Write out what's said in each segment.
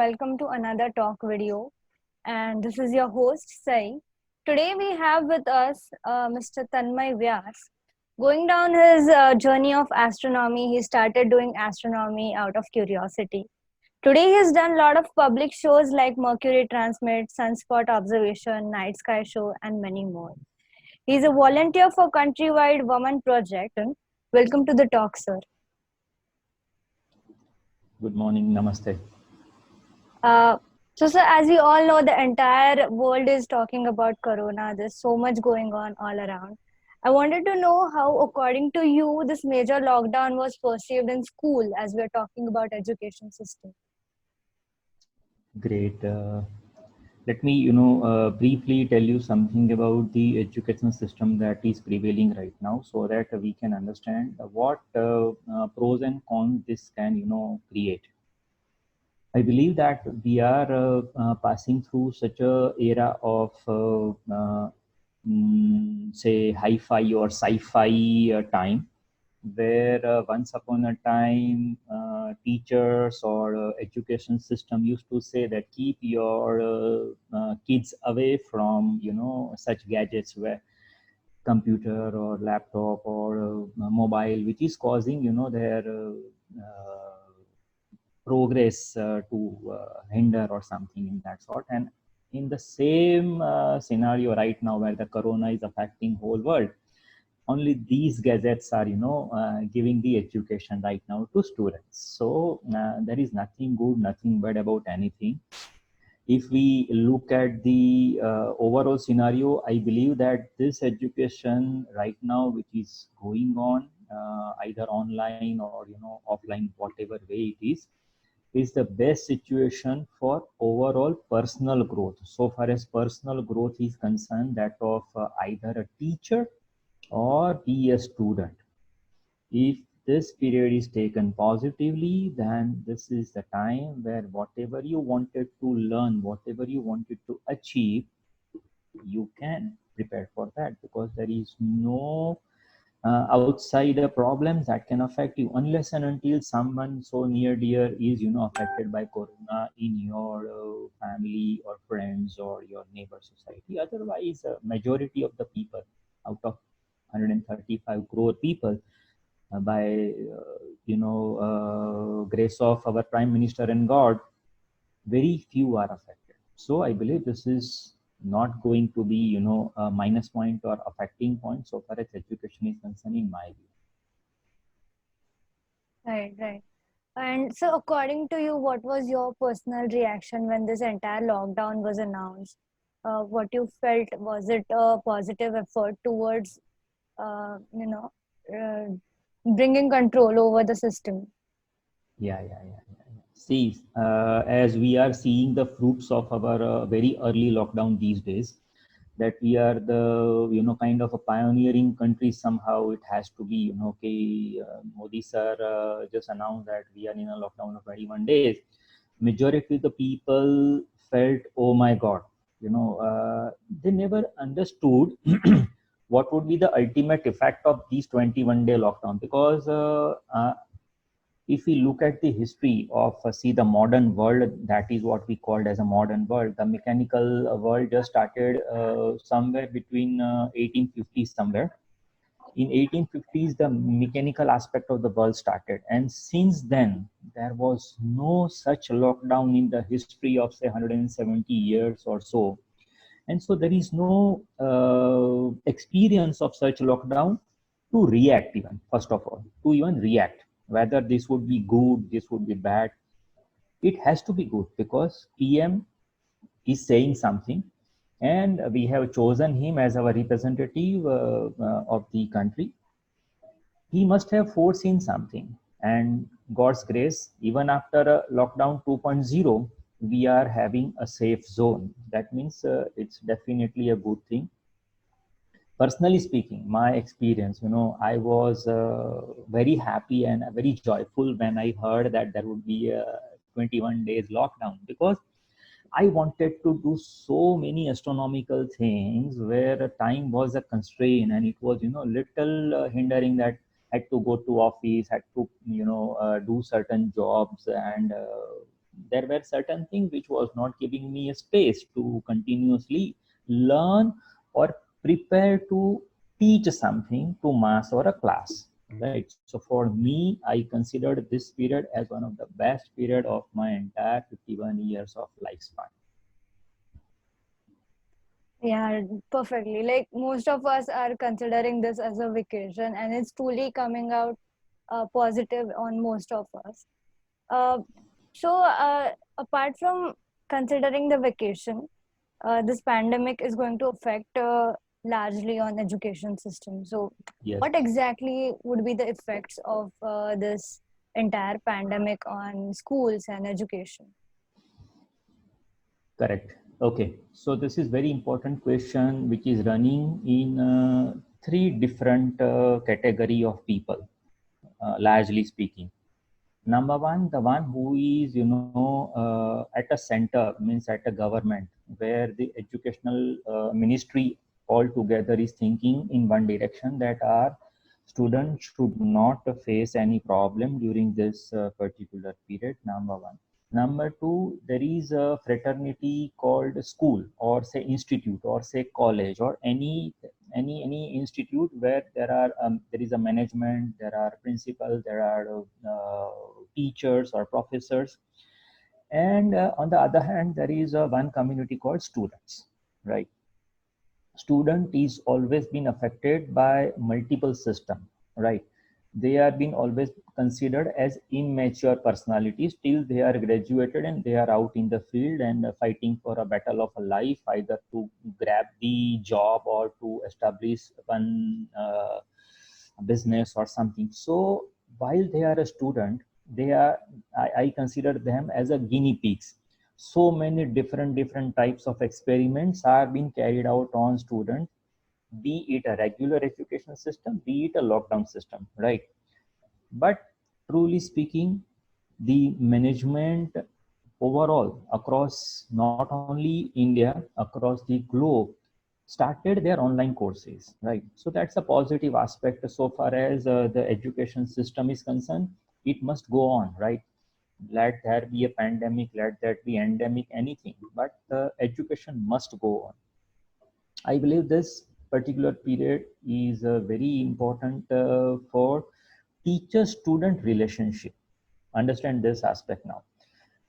welcome to another talk video. And this is your host Sai. Today we have with us Mr. Tanmay Vyas. Going down his journey of astronomy, he started doing astronomy out of curiosity. Today he has done a lot of public shows like Mercury Transmit, Sunspot Observation, Night Sky Show, and many more. He is a volunteer for Countrywide Women Project. Welcome to the talk, sir. Good morning, namaste. So, sir, as we all know, the entire world is talking about Corona. There's so much going on all around. I wanted to know how, according to you, this major lockdown was perceived in school as we're talking about education system. Great. Let me, briefly tell you something about the education system that is prevailing right now, so that we can understand what pros and cons this can, create. I believe that we are passing through such a era of, say, hi-fi or sci-fi time, where once upon a time teachers or education system used to say that keep your kids away from such gadgets, where computer or laptop or mobile, which is causing their progress to hinder or something in that sort. And in the same scenario right now, where the corona is affecting whole world, only these gadgets are giving the education right now to students. So there is nothing good, nothing bad about anything. If we look at the overall scenario, I believe that this education right now, which is going on either online or offline, whatever way it is the best situation for overall personal growth. So far as personal growth is concerned, that of either a teacher or be a student. If this period is taken positively, then this is the time where whatever you wanted to learn, whatever you wanted to achieve, you can prepare for that, because there is no outside problems that can affect you, unless and until someone so near dear is affected by corona in your family or friends or your neighbor society. Otherwise, majority of the people out of 135 crore people, by grace of our prime minister and god, very few are affected. So I believe this is not going to be a minus point or affecting point so far as education is concerned, in my view. Right. And so, according to you, what was your personal reaction when this entire lockdown was announced? What you felt? Was it a positive effort towards, uh, you know, uh, bringing control over the system? Yeah. See, as we are seeing the fruits of our very early lockdown these days, that we are the kind of a pioneering country. Somehow it has to be, okay, Modi sir just announced that we are in a lockdown of 21 days. Majority of the people felt, oh my god, they never understood what would be the ultimate effect of these 21-day lockdown. Because if we look at the history of see the modern world, that is what we called as a modern world, the mechanical world just started somewhere between 1850s somewhere. In 1850s, the mechanical aspect of the world started, and since then there was no such lockdown in the history of say 170 years or so. And so there is no experience of such lockdown to react, even first of all, to even react whether this would be good, this would be bad. It has to be good, because PM is saying something, and we have chosen him as our representative of the country. He must have foreseen something, and God's grace, even after lockdown 2.0, we are having a safe zone. That means it's definitely a good thing. Personally speaking, my experience, I was very happy and very joyful when I heard that there would be a 21 days lockdown, because I wanted to do so many astronomical things where time was a constraint, and it was little hindering that had to go to office, had to do certain jobs, and there were certain things which was not giving me a space to continuously learn or prepare to teach something to mass or a class, right? So for me, I considered this period as one of the best period of my entire 51 years of lifespan. Yeah, perfectly. Like most of us are considering this as a vacation, and it's truly coming out positive on most of us. Uh, Apart from considering the vacation, this pandemic is going to affect largely on education system. So, Yes, what exactly would be the effects of this entire pandemic on schools and education? correct. Okay, so this is very important question which is running in three different category of people, largely speaking. Number one, the one who is, at a center, means at a government, where the educational ministry altogether is thinking in one direction, that our students should not face any problem during this particular period. Number one. Number two, there is a fraternity called school, or say institute, or say college, or any institute where there is a management, there are principals, there are teachers or professors, and on the other hand, there is one community called students, right? Student is always been affected by multiple system, right? They are being always considered as immature personalities till they are graduated and they are out in the field and fighting for a battle of a life, either to grab the job or to establish one business or something. So while they are a student, they are, I consider them as a guinea pigs. So many different types of experiments are being carried out on students, be it a regular education system, be it a lockdown system, right? But truly speaking, the management overall across not only India, across the globe, started their online courses, right? So that's a positive aspect so far as the education system is concerned. It must go on, right? Let there be a pandemic, let that be endemic, anything, but education must go on. I believe this particular period is very important for teacher-student relationship. Understand this aspect now.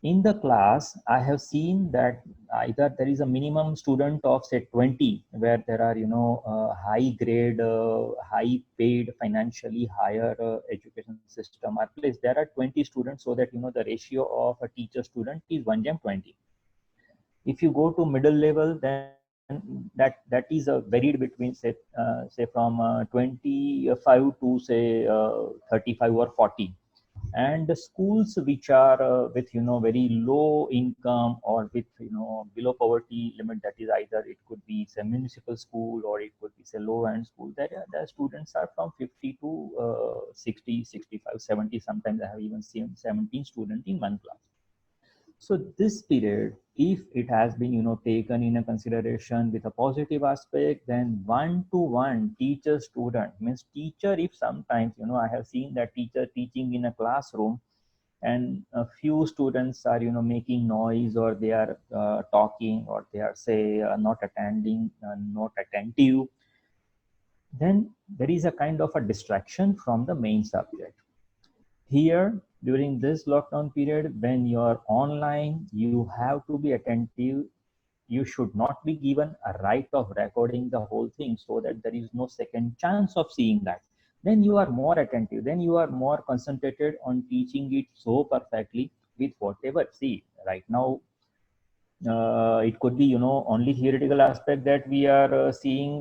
In the class, I have seen that either there is a minimum student of say 20, where there are high grade, high paid, financially higher education system are placed. There are 20 students, so that the ratio of a teacher student is 1:20. If you go to middle level, then that is a varied between say from 25 to say 35 or 40. And the schools which are with very low income, or with below poverty limit, that is either it could be say municipal school, or it could be say low end school, that the students are from 50 to 60, 65, 70. Sometimes I have even seen 17 students in one class. So this period, if it has been taken in a consideration with a positive aspect, then one-to-one teacher student, means teacher, if sometimes I have seen that teacher teaching in a classroom and a few students are making noise, or they are talking, or they are say not attending, not attentive, then there is a kind of a distraction from the main subject. Here, during this lockdown period, when you are online, you have to be attentive. You should not be given a right of recording the whole thing, so that there is no second chance of seeing that. Then you are more attentive, then you are more concentrated on teaching it so perfectly with whatever. See, right now, it could be only theoretical aspect that we are seeing.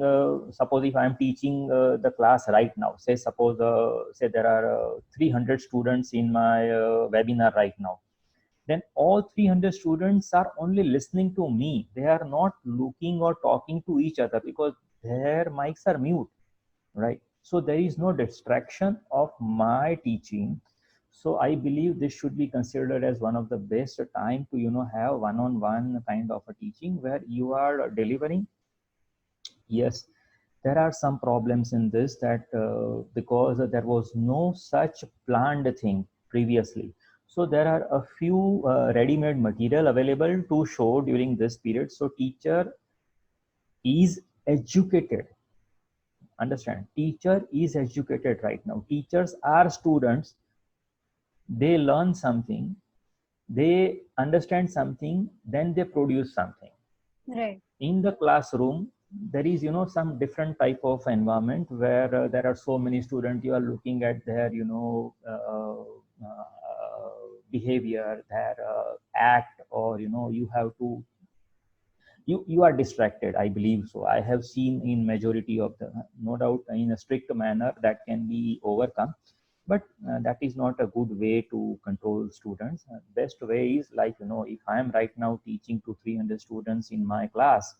Suppose if I am teaching the class right now, say suppose say there are 300 students in my webinar right now, then all 300 students are only listening to me. They are not looking or talking to each other, because their mics are mute, right? So there is no distraction of my teaching. So I believe this should be considered as one of the best time to have one-on-one kind of a teaching, where you are delivering. Yes, there are some problems in this, that because there was no such planned thing previously. So there are a few ready-made material available to show during this period. So teacher is educated. Understand, teacher is educated right now. Teachers are students. They learn something, they understand something, then they produce something. Right. In the classroom, there is, some different type of environment where there are so many students. You are looking at their, behavior, their act, or you have to, you are distracted. I believe so. I have seen in majority of the, no doubt, in a strict manner that can be overcome, but that is not a good way to control students. Best way is like, if I am right now teaching to 300 students in my class,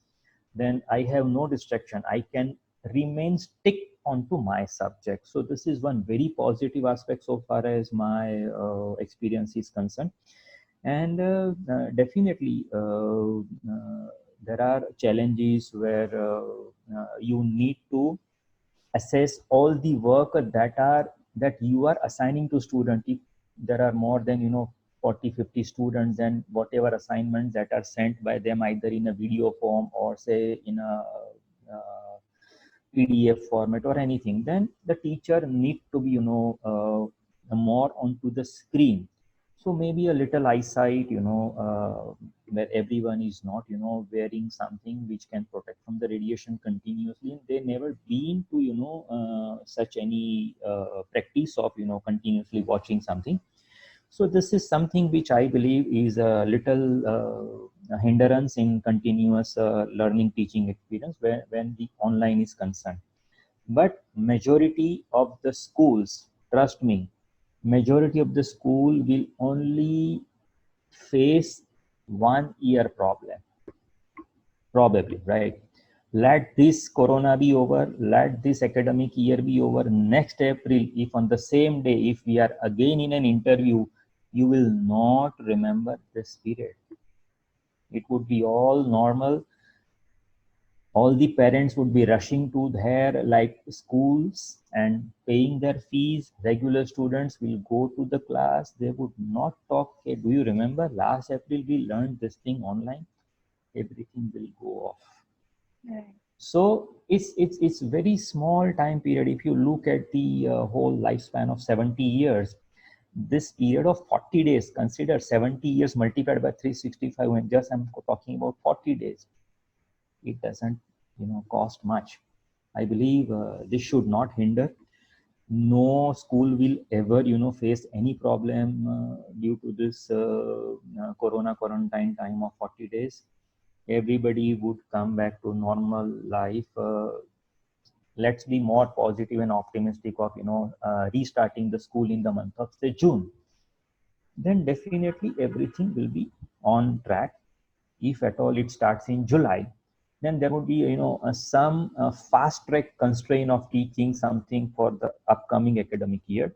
then I have no distraction. I can remain stick onto my subject. So this is one very positive aspect so far as my experience is concerned. And definitely there are challenges where you need to assess all the work that you are assigning to student. If there are more than 40-50 students, then whatever assignments that are sent by them, either in a video form or say in a PDF format or anything, then the teacher need to be more onto the screen. So maybe a little eyesight, where everyone is not wearing something which can protect from the radiation continuously. They never been to such any practice of continuously watching something. So this is something which I believe is a little hindrance in continuous learning teaching experience when the online is concerned. But majority of the schools, trust me, majority of the school will only face 1 year problem, probably, right? Let this corona be over, let this academic year be over. Next April, if on the same day, if we are again in an interview, you will not remember this period. It would be all normal. All the parents would be rushing to their like schools and paying their fees. Regular students will go to the class. They would not talk. Hey, do you remember last April we learned this thing online? Everything will go off. Right. So it's very small time period. If you look at the whole lifespan of 70 years, this period of 40 days, consider 70 years multiplied by 365, and just I'm talking about 40 days. It doesn't cost much. I believe this should not hinder. No school will ever face any problem due to this corona quarantine time of 40 days. Everybody would come back to normal life. Let's be more positive and optimistic of restarting the school in the month of say June. Then definitely everything will be on track. If at all it starts in July, then there would be some fast track constraint of teaching something for the upcoming academic year.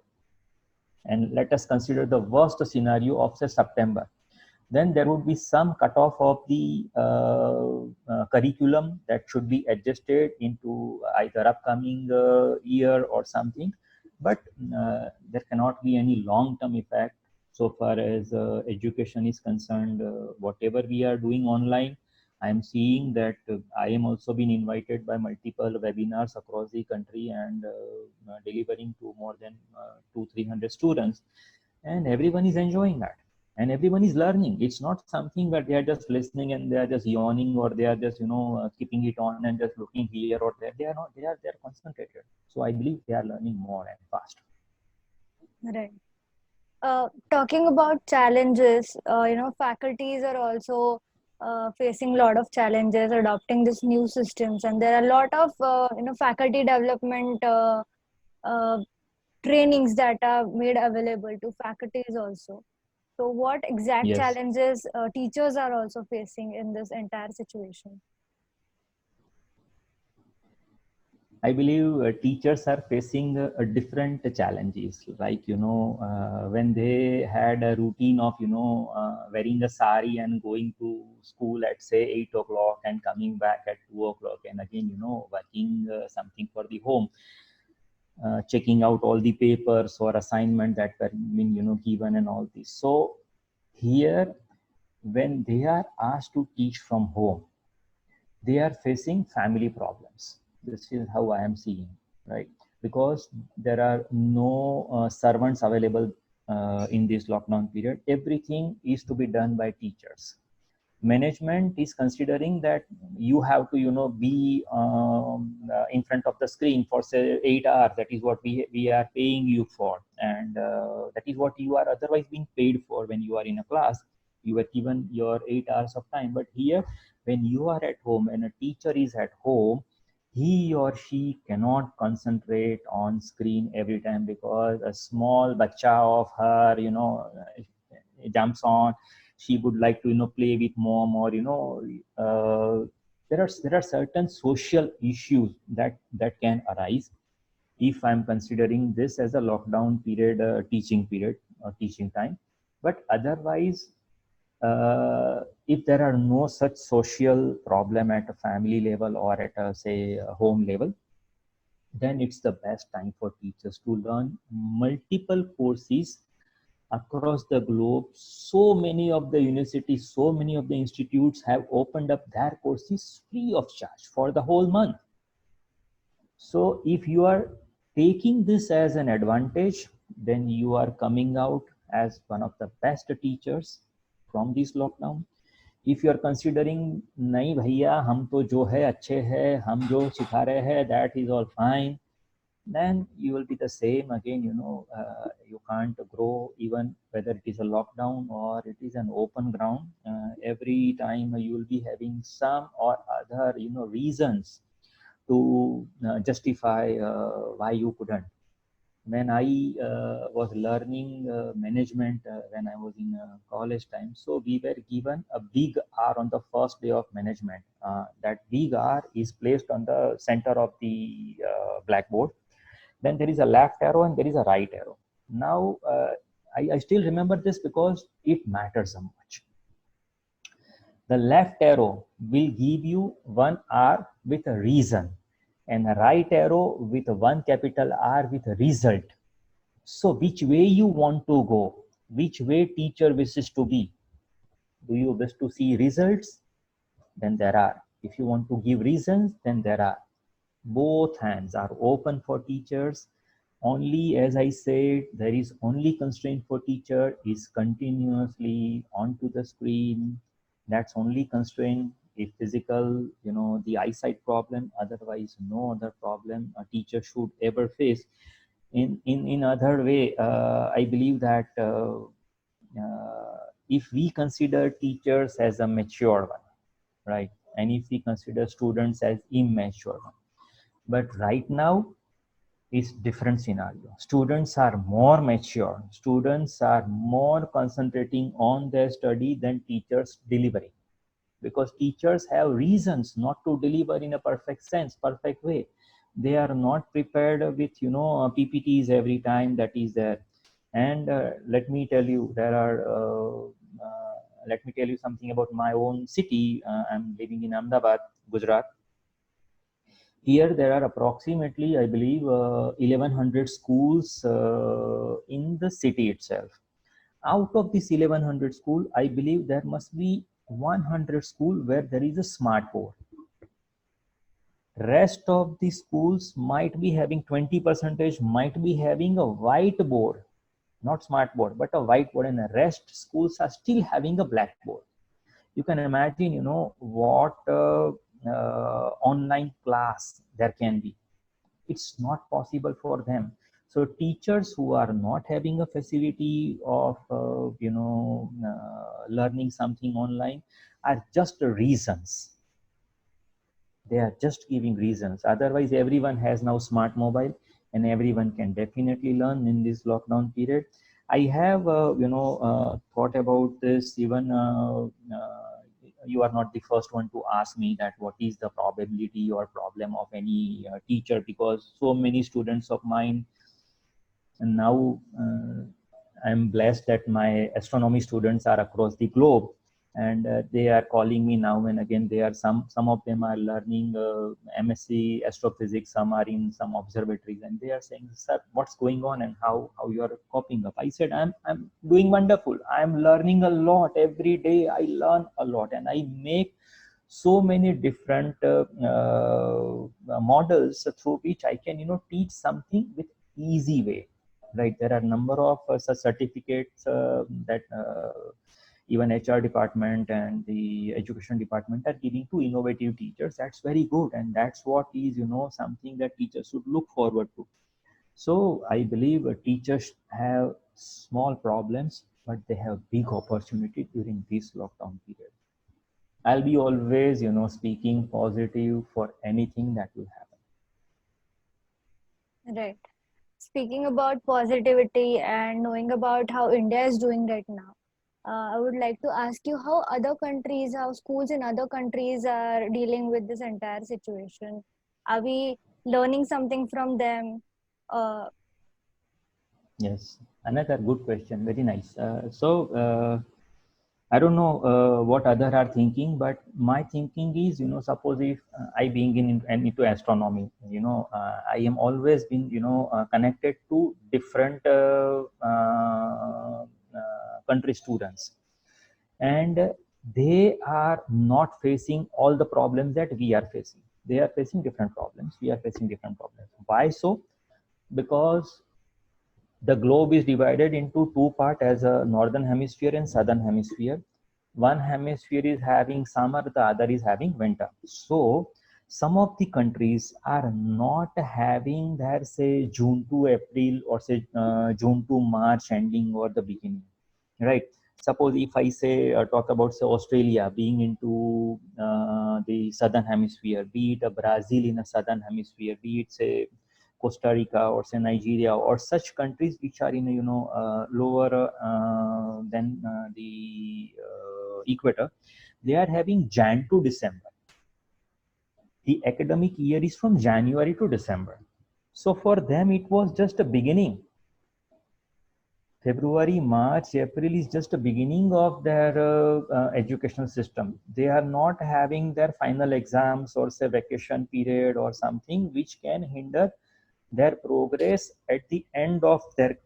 And let us consider the worst scenario of say September. Then there would be some cutoff of the curriculum that should be adjusted into either upcoming year or something. But there cannot be any long-term effect so far as education is concerned. Whatever we are doing online, I am seeing that I am also been invited by multiple webinars across the country and delivering to more than 200-300 students, and everyone is enjoying that and everyone is learning. It's not something where they are just listening and they are just yawning, or they are just keeping it on and just looking here or there. They are not. They are concentrated. So I believe they are learning more and fast. Right. Talking about challenges, faculties are also facing a lot of challenges adopting these new systems, and there are a lot of faculty development uh, trainings that are made available to faculties also. So, what exact Yes, challenges teachers are also facing in this entire situation? I believe teachers are facing different challenges. Like when they had a routine of wearing a sari and going to school at say 8 o'clock and coming back at 2 o'clock, and again working something for the home. checking out all the papers or assignment that were being, given and all this. So here, when they are asked to teach from home, they are facing family problems. This is how I am seeing, right? Because there are no servants available in this lockdown period. Everything is to be done by teachers. Management is considering that you have to be in front of the screen for say 8 hours. That is what we are paying you for, and that is what you are otherwise being paid for. When you are in a class, you are given your 8 hours of time. But here, when you are at home and a teacher is at home, he or she cannot concentrate on screen every time, because a small bacha of her jumps on. She would like to play with mom, or there are certain social issues that can arise if I'm considering this as a lockdown period, teaching period or teaching time. But otherwise, if there are no such social problem at a family level or at a say a home level, then it's the best time for teachers to learn multiple courses across the globe. So many of the universities, so many of the institutes have opened up their courses free of charge for the whole month. So if you are taking this as an advantage, then you are coming out as one of the best teachers from this lockdown. If you are considering नहीं भैया हम तो जो है अच्छे हैं, हम जो सिखा रहे हैं that is all fine, then you will be the same again. You can't grow even whether it is a lockdown or it is an open ground. Every time you will be having some or other reasons to justify why you couldn't. When I was learning management when I was in college time, so we were given a big R on the first day of management. That big R is placed on the center of the blackboard. Then there is a left arrow and there is a right arrow. Now, I still remember this because it matters so much. The left arrow will give you one R with a reason, and a right arrow with one capital R with a result. So which way you want to go? Which way teacher wishes to be? Do you wish to see results? Then there are. If you want to give reasons, then there are. Both hands are open for teachers. Only, as I said, there is only constraint for teacher is continuously onto the screen. That's only constraint. If physical, the eyesight problem, otherwise no other problem a teacher should ever face. In other way, I believe that if we consider teachers as a mature one, right, and if we consider students as immature one, but right now is different scenario. Students are more mature. Students are more concentrating on their study than teachers delivering, because teachers have reasons not to deliver in a perfect sense, perfect way. They are not prepared with PPTs every time that is there. And let me tell you, let me tell you something about my own city. I'm living in Ahmedabad, Gujarat. Here there are approximately, I believe, 1100 schools in the city itself. Out of this 1100 school, I believe there must be 100 school where there is a smart board. Rest of the schools might be having 20%, might be having a whiteboard, not smart board, but a whiteboard, and the rest schools are still having a blackboard. You can imagine, what online class there can be. It's not possible for them. So teachers who are not having a facility of learning something online are just reasons. They are just giving reasons. Otherwise, everyone has now smart mobile, and everyone can definitely learn in this lockdown period. I have thought about this. Even you are not the first one to ask me that what is the probability or problem of any teacher, because so many students of mine, and now I'm blessed that my astronomy students are across the globe. and they are calling me now and again. They are some of them are learning MSc astrophysics, some are in some observatories, and they are saying, sir, what's going on and how you are coping up. I said, I'm doing wonderful. I'm learning a lot every day. I learn a lot, and I make so many different models through which I can teach something with easy way, right? There are number of such certificates that even HR department and the education department are giving to innovative teachers. That's very good, and that's what is something that teachers should look forward to. So I believe teachers have small problems, but they have big opportunity during this lockdown period. I'll be always speaking positive for anything that will happen. Right. Speaking about positivity and knowing about how India is doing right now, I would like to ask you how other countries, how schools in other countries are dealing with this entire situation. Are we learning something from them? Uh, Yes, another good question. Very nice. I don't know what other are thinking, but my thinking is, suppose if I being into astronomy, I am always been, connected to different country students, and they are not facing all the problems that we are facing. They are facing different problems. We are facing different problems. Why so? Because the globe is divided into two parts as a northern hemisphere and southern hemisphere. One hemisphere is having summer, the other is having winter. So some of the countries are not having their say June to April or say June to March ending or the beginning, right? Suppose if I say talk about say Australia being into the southern hemisphere, be it a Brazil in a southern hemisphere, be it say Costa Rica or say Nigeria or such countries which are in lower than the equator, they are having Jan to December. The academic year is from January to December. So for them it was just a beginning. February, March, April is just the beginning of their educational system. They are not having their final exams or say vacation period or something which can hinder their progress at the end of their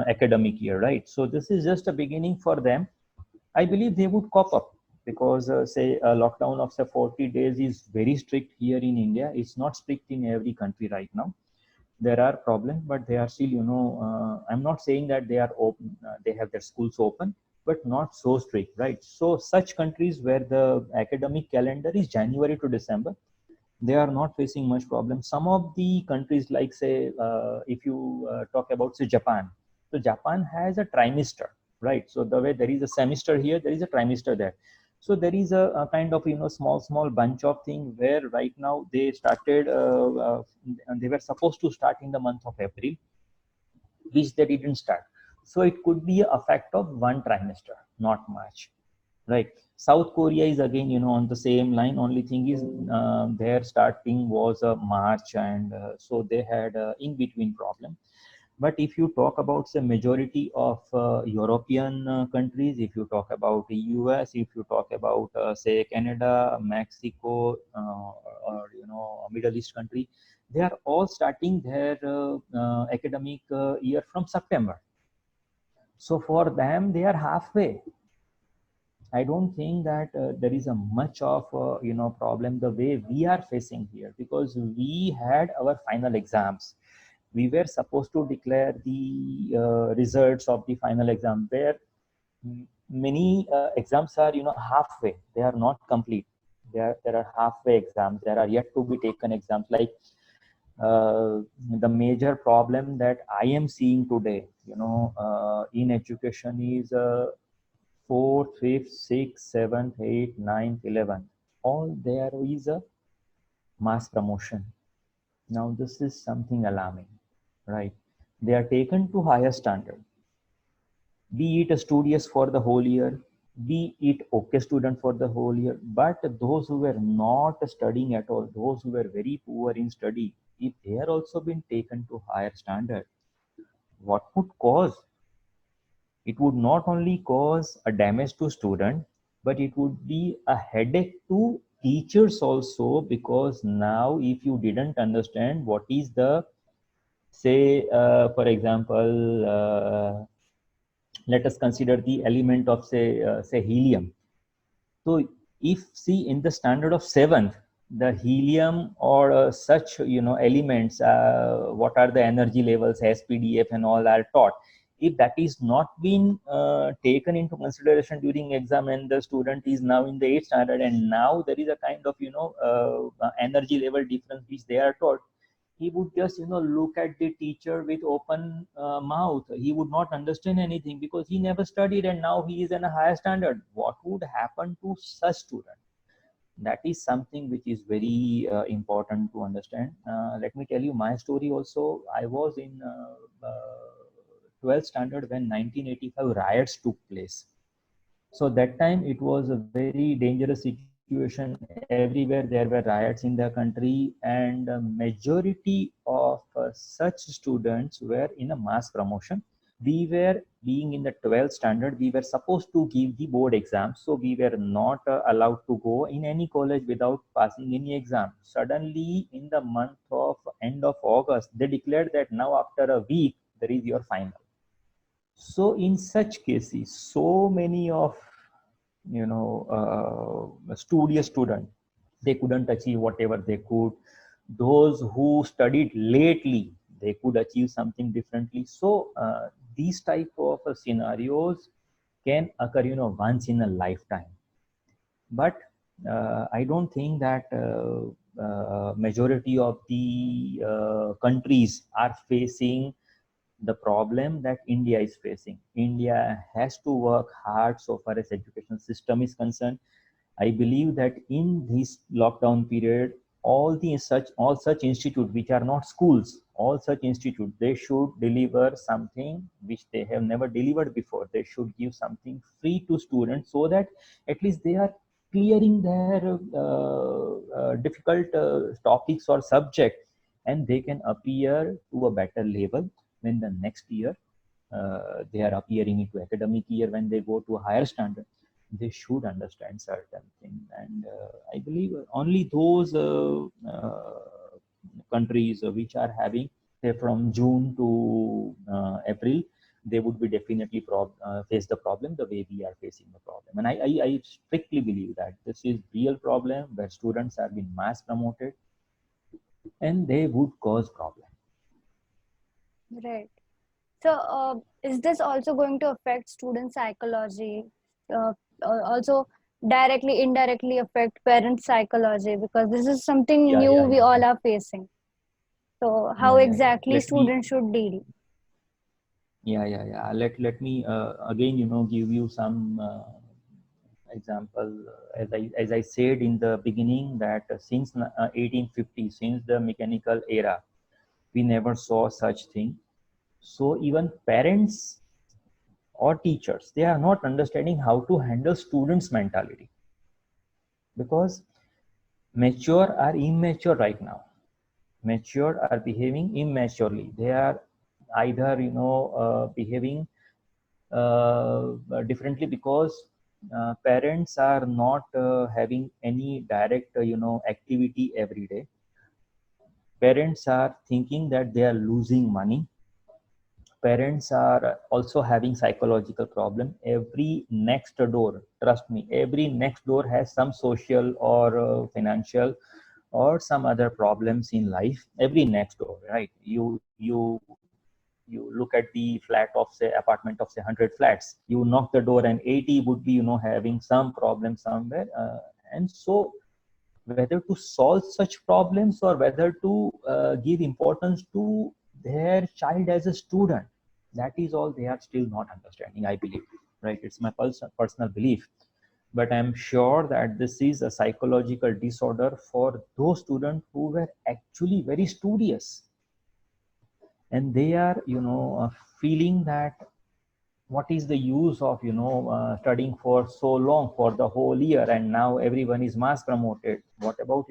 academic year, right? So this is just a beginning for them. I believe they would cope up because say a lockdown of say 40 days is very strict here in India. It's not strict in every country right now. There are problems, but they are still I'm not saying that they are open, they have their schools open, but not so strict, right? So such countries where the academic calendar is January to December, they are not facing much problem. Some of the countries like say if you talk about say Japan, so Japan has a trimester, right? So the way there is a semester here, there is a trimester there. So there is a kind of small bunch of thing where right now they started and they were supposed to start in the month of April, which they didn't start. So it could be a effect of one trimester, not much, right? South Korea is again on the same line. Only thing is their starting was March, and so they had in between problem. But if you talk about the majority of European countries, if you talk about the US, if you talk about say Canada, Mexico, or Middle East country, they are all starting their academic year from September. So for them, they are halfway. I don't think that there is a much of problem the way we are facing here, because we had our final exams. We were supposed to declare the results of the final exam, where many exams are halfway. They are not complete. There are halfway exams. There are yet to be taken exams. Like the major problem that I am seeing today, in education is. Fourth, fifth, sixth, seventh, eighth, ninth, 11th, all there is a mass promotion. Now this is something alarming, right? They are taken to higher standard, be it a studious for the whole year, be it okay student for the whole year, but those who were not studying at all, those who were very poor in study, if they are also been taken to higher standard, what would cause? It would not only cause a damage to student, but it would be a headache to teachers also, because now if you didn't understand what is the, say, for example, let us consider the element of, say helium. So if, see, in the standard of 7th, the helium or such elements, what are the energy levels, SPDF and all are taught. If that is not been taken into consideration during exam, and the student is now in the 8th standard, and now there is a kind of energy level difference which they are taught, he would just look at the teacher with open mouth. He would not understand anything because he never studied, and now he is in a higher standard. What would happen to such student? That is something which is very important to understand. Let me tell you my story also. I was in 12th standard when 1985 riots took place. So that time it was a very dangerous situation. Everywhere there were riots in the country, and a majority of such students were in a mass promotion. We were being in the 12th standard, we were supposed to give the board exams, so we were not allowed to go in any college without passing any exam. Suddenly, in the month of end of August, they declared that now after a week there is your final. So in such cases, so many of studious student, they couldn't achieve whatever they could. Those who studied lately, they could achieve something differently. So these type of scenarios can occur once in a lifetime. But I don't think that majority of the countries are facing the problem that India is facing. India has to work hard so far as education system is concerned. I believe that in this lockdown period, all such institutes which are not schools, all such institutes, they should deliver something which they have never delivered before. They should give something free to students, so that at least they are clearing their difficult topics or subject, and they can appear to a better level when the next year they are appearing into academic year, when they go to a higher standard. They should understand certain things. And I believe only those countries which are having, say, from June to April, they would be definitely face the problem the way we are facing the problem. And I strictly believe that this is real problem where students are being mass promoted, and they would cause problem. Right. So, is this also going to affect student psychology? Uh, Also, directly, indirectly affect parent psychology, because this is something Yeah, new yeah, we yeah, all yeah, are facing. So, how yeah, yeah, yeah. exactly students should deal? Let me again give you some example. As I said in the beginning, that since 1850, since the mechanical era, we never saw such thing. So even parents or teachers, they are not understanding how to handle students mentality, because mature are immature right now. Mature are behaving immaturely. They are either behaving differently, because parents are not having any direct activity every day. Parents are thinking that they are losing money. Parents are also having psychological problem. Every next door, trust me, every next door has some social or financial or some other problems in life. Every next door, right? You look at the flat of, say, apartment of, say, 100 flats, you knock the door and 80 would be having some problem somewhere. And so whether to solve such problems or whether to give importance to their child as a student, that is all they are still not understanding, I believe. Right? It's my personal belief. But I'm sure that this is a psychological disorder for those students who were actually very studious, and they are feeling that what is the use of studying for so long, for the whole year, and now everyone is mass promoted. What about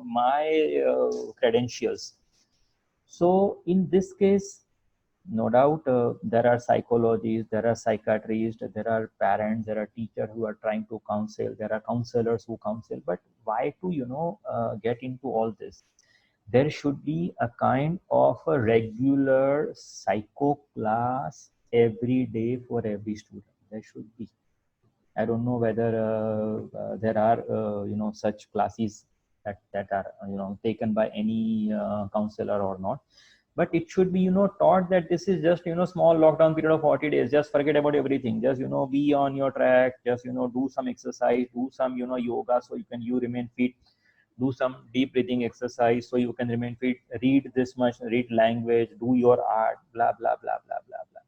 my credentials? So in this case, no doubt there are psychologists, there are psychiatrists, there are parents, there are teachers who are trying to counsel, there are counselors who counsel, but why to get into all this? There should be a kind of a regular psycho class every day for every student. There should be. I don't know whether there are such classes that are taken by any counselor or not, but it should be taught that this is just small lockdown period of 40 days. Just forget about everything. Just be on your track. Just do some exercise, do some yoga, so you remain fit. Do some deep breathing exercise so you can remain fit. Read this much, read language, do your art, blah blah blah blah blah blah.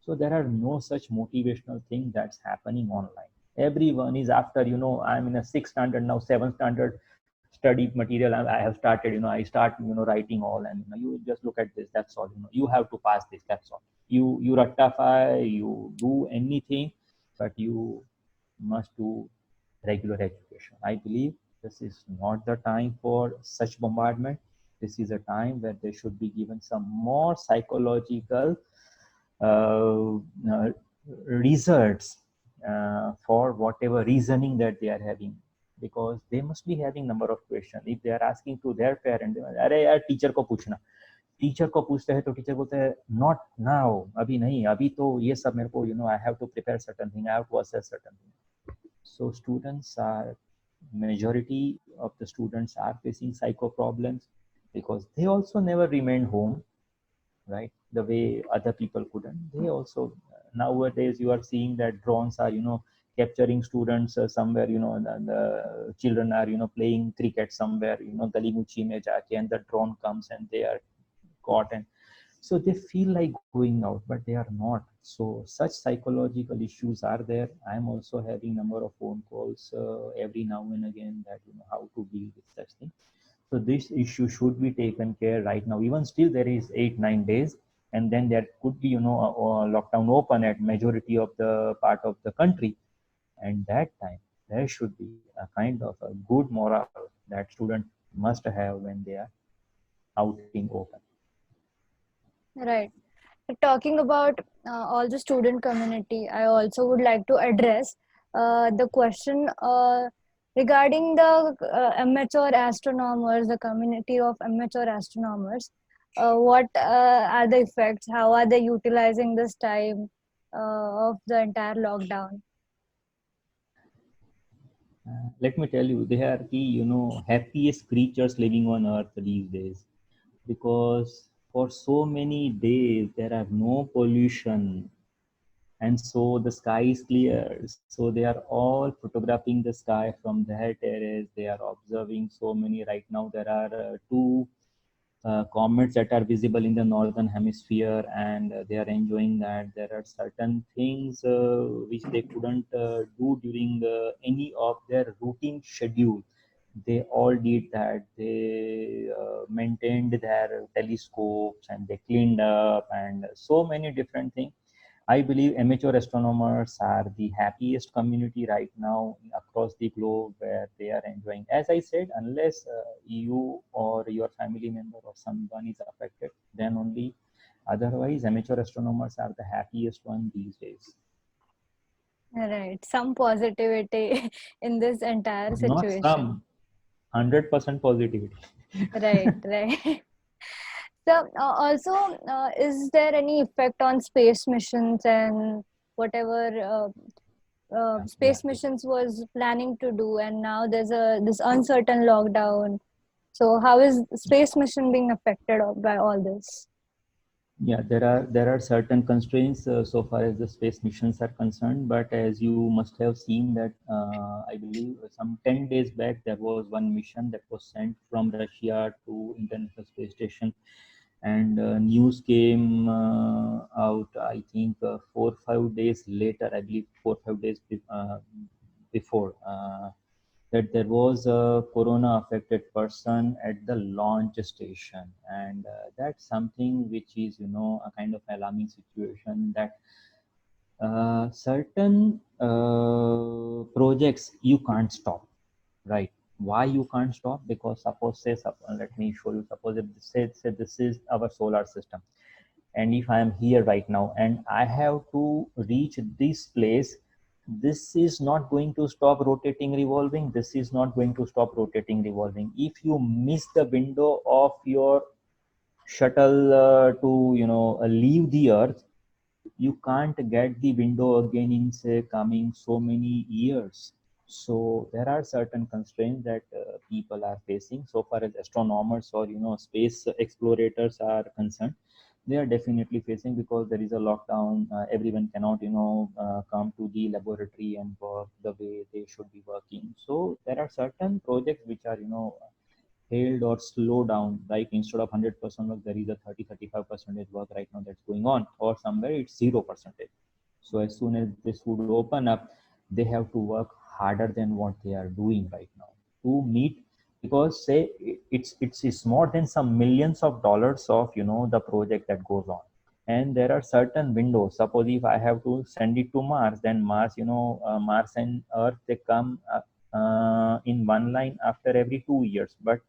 So there are no such motivational thing that's happening online. Everyone is after I'm in a sixth standard now, seventh standard study material. I have started I start writing all, and you just look at this, that's all. You have to pass this, that's all. You rectify, you do anything, but you must do regular education. I believe this is not the time for such bombardment. This is a time where they should be given some more psychological uh, uh, results for whatever reasoning that they are having, because they must be having number of questions. If they are asking to their parent, अरे यार teacher को पूछना, teacher को पूछते हैं तो teacher बोलते हैं नॉट नाउ, अभी नहीं, अभी तो ये सब मेरे को I have to prepare certain thing, I have to assess certain thing. So students are, majority of the students are facing psycho problems because they also never remained home, right? The way other people couldn't. They also, nowadays you are seeing that drones are capturing students somewhere, and the children are playing cricket somewhere, gali muchi mein jaake, and the drone comes and they are caught, and so they feel like going out, but they are not. So such psychological issues are there. I am also having number of phone calls every now and again that how to deal with such things. So this issue should be taken care right now. Even still there is 8-9 days, and then there could be a lockdown open at majority of the part of the country, and that time there should be a kind of a good morale that students must have when they are outing open. Right. Talking about all the student community, I also would like to address the question regarding the amateur astronomers, the community of amateur astronomers. What are the effects? How are they utilizing this time of the entire lockdown? Let me tell you, they are the happiest creatures living on earth these days, because for so many days there are no pollution, and so the sky is clear. So they are all photographing the sky from their terrace. They are observing so many. Right now there are two comets that are visible in the northern hemisphere, and they are enjoying that. There are certain things which they couldn't do during any of their routine schedule. They all did that. They maintained their telescopes, and they cleaned up, and so many different things. I believe amateur astronomers are the happiest community right now across the globe, where they are enjoying. As I said, unless you or your family member or someone is affected, then only. Otherwise, amateur astronomers are the happiest one these days. Right. Some positivity in this entire Not situation. some, 100% positivity. Right, right. So, also, is there any effect on space missions and whatever Yeah, space missions was planning to do, and now there's a this uncertain lockdown. So, how is space mission being affected by all this? yeah, there are certain constraints so far as the space missions are concerned. But as you must have seen that I believe some 10 days back there was one mission that was sent from Russia to International Space Station, and news came out. I think 4 5 days later, I believe 4 5 days before. That there was a corona affected person at the launch station, and that's something which is a kind of alarming situation, that certain projects you can't stop, right? Why you can't stop? Because suppose, let me show you. Suppose if say this is our solar system, And if I am here right now and I have to reach this place, this is not going to stop rotating, revolving. This is not going to stop rotating, revolving. If you miss the window of your shuttle to leave the earth, you can't get the window again in say coming so many years. So there are certain constraints that people are facing so far as astronomers or space explorators are concerned. They are definitely facing because there is a lockdown. Everyone cannot come to the laboratory and work the way they should be working. So there are certain projects which are held or slow down, like instead of 100% work there is a 30-35% work right now that's going on, or somewhere it's 0%. So as soon as this would open up, they have to work harder than what they are doing right now to meet, because say it's more than some millions of dollars of the project that goes on. And there are certain windows. Suppose if I have to send it to Mars, then Mars, Mars and Earth, they come in one line after every 2 years. But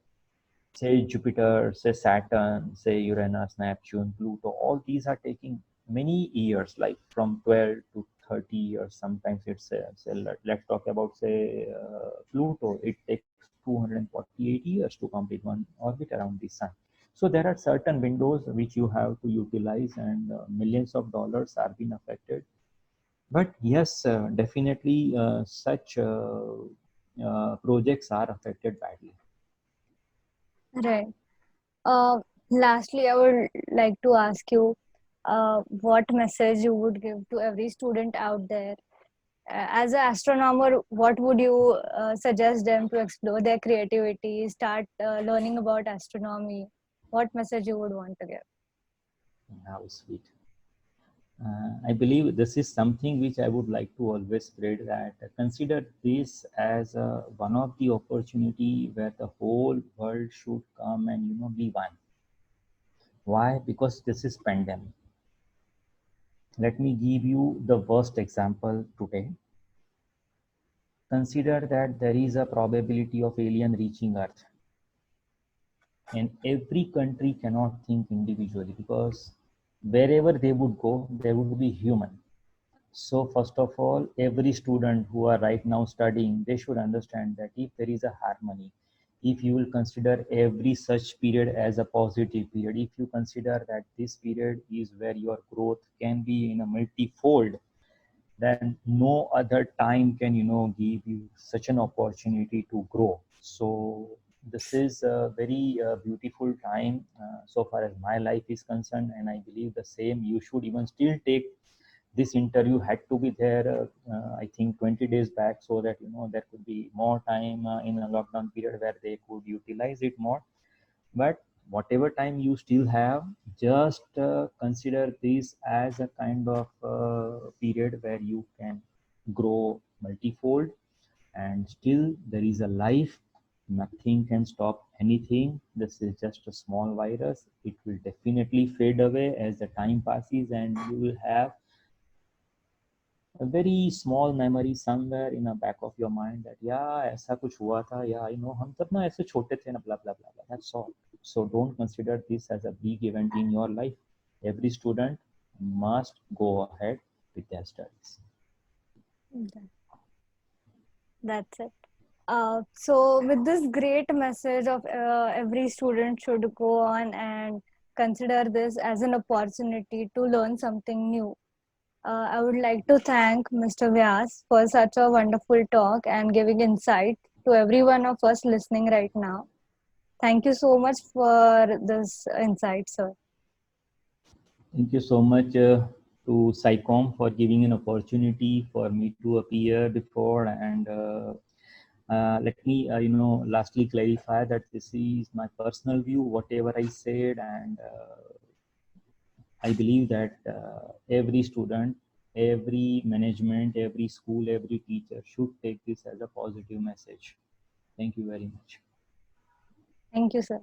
say Jupiter, say Saturn, say Uranus, Neptune, Pluto, all these are taking many years, like from 12 to 30 years. Sometimes it's, say, let's talk about, say, Pluto. It takes 248 years to complete one orbit around the sun. So there are certain windows which you have to utilize, and millions of dollars are being affected. But yes, definitely such projects are affected badly. Right. Uh, Lastly, I would like to ask you what message you would give to every student out there. As an astronomer, what would you suggest them to explore their creativity, start learning about astronomy? What message you would want to give? How sweet. I believe this is something which I would like to always spread, that consider this as one of the opportunity where the whole world should come and be one. Why? Because this is pandemic. Let me give you the worst example today. Consider that there is a probability of alien reaching Earth, and every country cannot think individually, because wherever they would go, there would be human. So first of all, every student who are right now studying, they should understand that if there is a harmony, if you will consider every such period as a positive period, if you consider that this period is where your growth can be in a multifold, then no other time can give you such an opportunity to grow. So this is a very beautiful time so far as my life is concerned, and I believe the same you should even still take. This interview had to be there I think 20 days back, so that there could be more time in a lockdown period where they could utilize it more. But whatever time you still have, just consider this as a kind of period where you can grow multifold, and still there is a life. Nothing can stop anything. This is just a small virus. It will definitely fade away as the time passes, and you will have a very small memory somewhere in the back of your mind that yeah, ऐसा कुछ हुआ था, yeah, हम तब ना ऐसे छोटे थे ना, blah blah blah blah. That's all. So don't consider this as a big event in your life. Every student must go ahead with their studies. That's it. So, with this great message of every student should go on and consider this as an opportunity to learn something new. I would like to thank Mr. Vyas for such a wonderful talk and giving insight to every one of us listening right now. Thank you so much for this insight, sir. Thank you so much to SciComm for giving an opportunity for me to appear before. And let me, lastly clarify that this is my personal view, whatever I said, and I believe that every student, every management, every school, every teacher should take this as a positive message. Thank you very much. Thank you, sir.